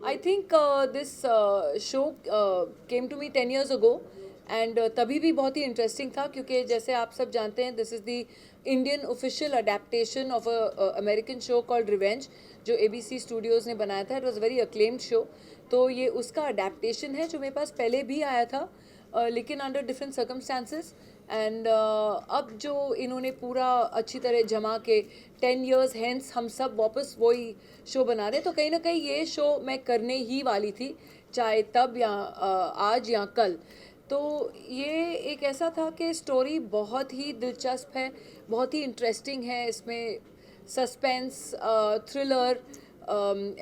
I think this show came to me 10 years ago and तभी भी बहुत ही interesting था क्योंकि जैसे आप सब जानते हैं this is the Indian official adaptation of a American show called revenge जो एबीसी स्टूडियोज़ ने बनाया था. It was very acclaimed show. तो ये उसका अडेप्टेशन है जो मेरे पास पहले भी आया था लेकिन अंडर डिफरेंट सर्कमस्टांसेस. एंड अब जो इन्होंने पूरा अच्छी तरह जमा के 10 years हेंस हम सब वापस वही शो बना रहे. तो कहीं ना कहीं ये शो मैं करने ही वाली थी चाहे तब या आज या कल. तो ये एक ऐसा था कि स्टोरी बहुत ही दिलचस्प है, बहुत ही इंटरेस्टिंग है. इसमें suspense, thriller,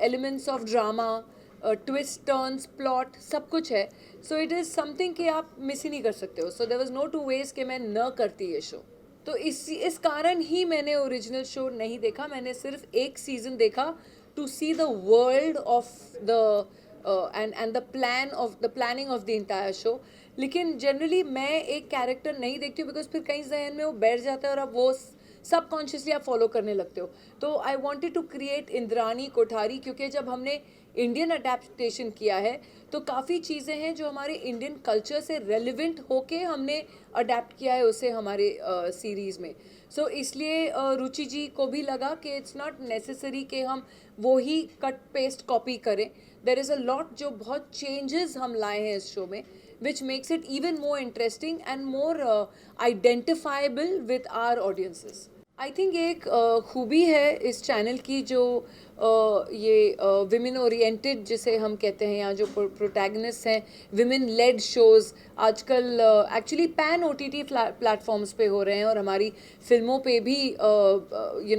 elements of drama, twist, turns, plot सब कुछ है. सो इट इज़ समथिंग कि आप मिस ही नहीं कर सकते हो. So there was no two ways कि मैं न करती ये शो. तो इस कारण ही मैंने ओरिजिनल शो नहीं देखा. मैंने सिर्फ एक सीज़न देखा to see the world of the and the planning of the entire show. लेकिन जनरली मैं एक कैरेक्टर नहीं देखती हूँ बिकॉज फिर कहीं जहन में वो बैठ जाता है और अब वो सबकॉन्शियसली आप फॉलो करने लगते हो. तो I wanted to create Indrani Kothari क्योंकि जब हमने इंडियन अडेप्टेशन किया है तो काफ़ी चीज़ें हैं जो हमारे इंडियन कल्चर से रेलिवेंट होके हमने अडेप्ट किया है उसे हमारे सीरीज़ में. सो इसलिए रुचि जी को भी लगा कि इट्स नॉट नेसेसरी कि हम वो ही कट पेस्ट कॉपी करें. देयर इज़ अ लॉट जो बहुत चेंजेस हम लाए हैं इस शो में which makes it even more interesting and more identifiable with our audiences. I think एक खूबी है इस चैनल की जो ये विमेन ओरिएंटेड जिसे हम कहते हैं या जो प्रोटैगनिस्ट हैं विमेन लेड शोज़ आजकल एक्चुअली पैन ओटीटी प्लेटफॉर्म्स पे हो रहे हैं और हमारी फिल्मों पे भी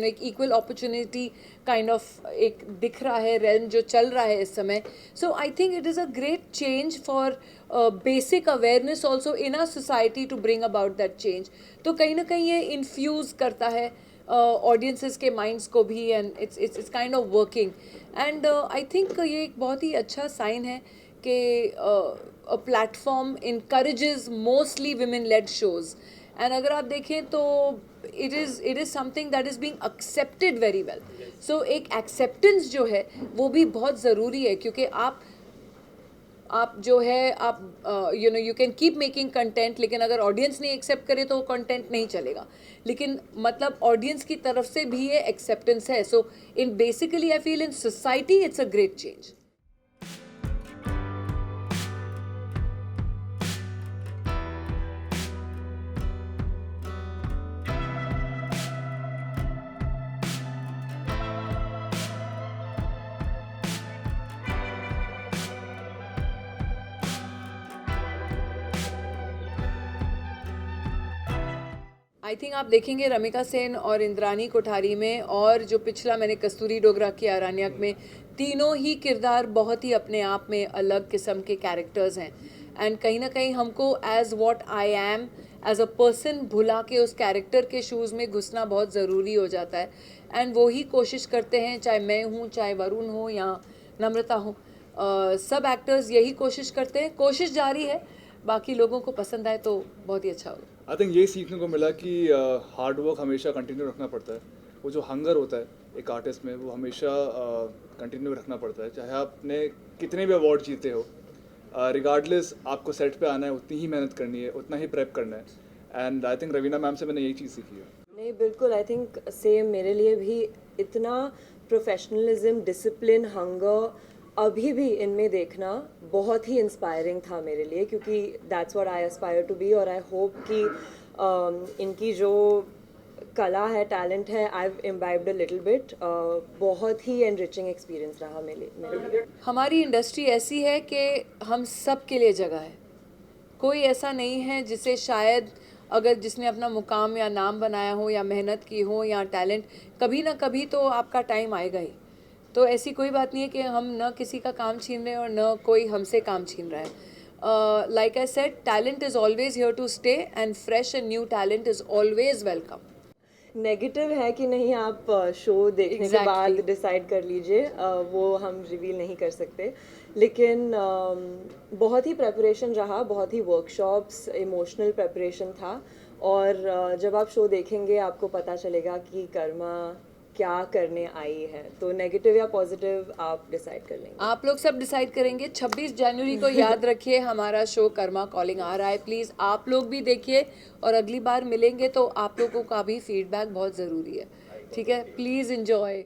एक इक्वल अपॉर्चुनिटी काइंड ऑफ एक दिख रहा है रेल्म जो चल रहा है इस समय. So I think it is a great change for basic awareness also in our society to bring about that change. तो कहीं ना कहीं ये इन्फ्यूज़ करता है ऑडियंसेस के माइंड्स को भी and it's kind of working. And I think ये एक बहुत ही अच्छा साइन है कि a platform encourages mostly women led shows. And अगर आप देखें तो it is something that is being accepted very well. So एक एक्सेप्टेंस जो है वो भी बहुत ज़रूरी है क्योंकि आप जो है आप you can keep making content लेकिन अगर ऑडियंस नहीं एक्सेप्ट करे तो वो कंटेंट नहीं चलेगा. लेकिन मतलब ऑडियंस की तरफ से भी ये एक्सेप्टेंस है. So in basically I feel in society it's a great change. I think आप देखेंगे रमिका सेन और इंद्रानी कोठारी में और जो पिछला मैंने कस्तूरी डोगरा किया अरण्यक में तीनों ही किरदार बहुत ही अपने आप में अलग किस्म के कैरेक्टर्स हैं. एंड कहीं ना कहीं हमको as what I am as a person भुला के उस कैरेक्टर के शूज़ में घुसना बहुत ज़रूरी हो जाता है. एंड वो ही कोशिश करते हैं चाहे मैं हूँ चाहे वरुण हो या नम्रता हो. सब एक्टर्स यही कोशिश करते हैं. कोशिश जारी है. बाकी लोगों को पसंद आए तो बहुत ही अच्छा होगा. आई थिंक ये सीखने को मिला कि हार्ड वर्क हमेशा कंटिन्यू रखना पड़ता है. वो जो हंगर होता है एक आर्टिस्ट में वो हमेशा कंटिन्यू रखना पड़ता है चाहे आपने कितने भी अवार्ड जीते हो. रिगार्डलेस आपको सेट पे आना है, उतनी ही मेहनत करनी है, उतना ही प्रेप करना है. And I think Raveena ma'am से मैंने यही चीज़ सीखी है. नहीं बिल्कुल आई थिंक सेम मेरे लिए भी इतना प्रोफेशनलिज्म, डिसिप्लिन, हंगर अभी भी इनमें देखना बहुत ही इंस्पायरिंग था मेरे लिए क्योंकि that's what I aspire to be. और आई होप कि इनकी जो कला है, टैलेंट है, I have imbibed a little bit. बहुत ही एनरिचिंग एक्सपीरियंस रहा मेरे लिए. हमारी इंडस्ट्री ऐसी है कि हम सब के लिए जगह है. कोई ऐसा नहीं है जिसे शायद अगर जिसने अपना मुकाम या नाम बनाया हो या मेहनत की हो या टैलेंट कभी ना कभी तो आपका टाइम आएगा ही. तो ऐसी कोई बात नहीं है कि हम न किसी का काम छीन रहे हैं और न कोई हमसे काम छीन रहा है. Like I said talent is always here to stay and fresh and new talent is always welcome. Negative है कि नहीं आप शो देखने के बाद डिसाइड कर लीजिए. वो हम रिवील नहीं कर सकते. लेकिन बहुत ही प्रेपरेशन रहा, बहुत ही वर्कशॉप्स, इमोशनल प्रेपरेशन था. और जब आप शो देखेंगे आपको पता चलेगा कि कर्मा क्या करने आई है, तो नेगेटिव या पॉजिटिव आप डिसाइड कर लेंगे। आप लोग सब डिसाइड करेंगे। 26 जनवरी को याद रखिए हमारा शो कर्मा कॉलिंग आ रहा है। प्लीज़ आप लोग भी देखिए और अगली बार मिलेंगे तो आप लोगों का भी फीडबैक बहुत ज़रूरी है। ठीक है, प्लीज़ एंजॉय।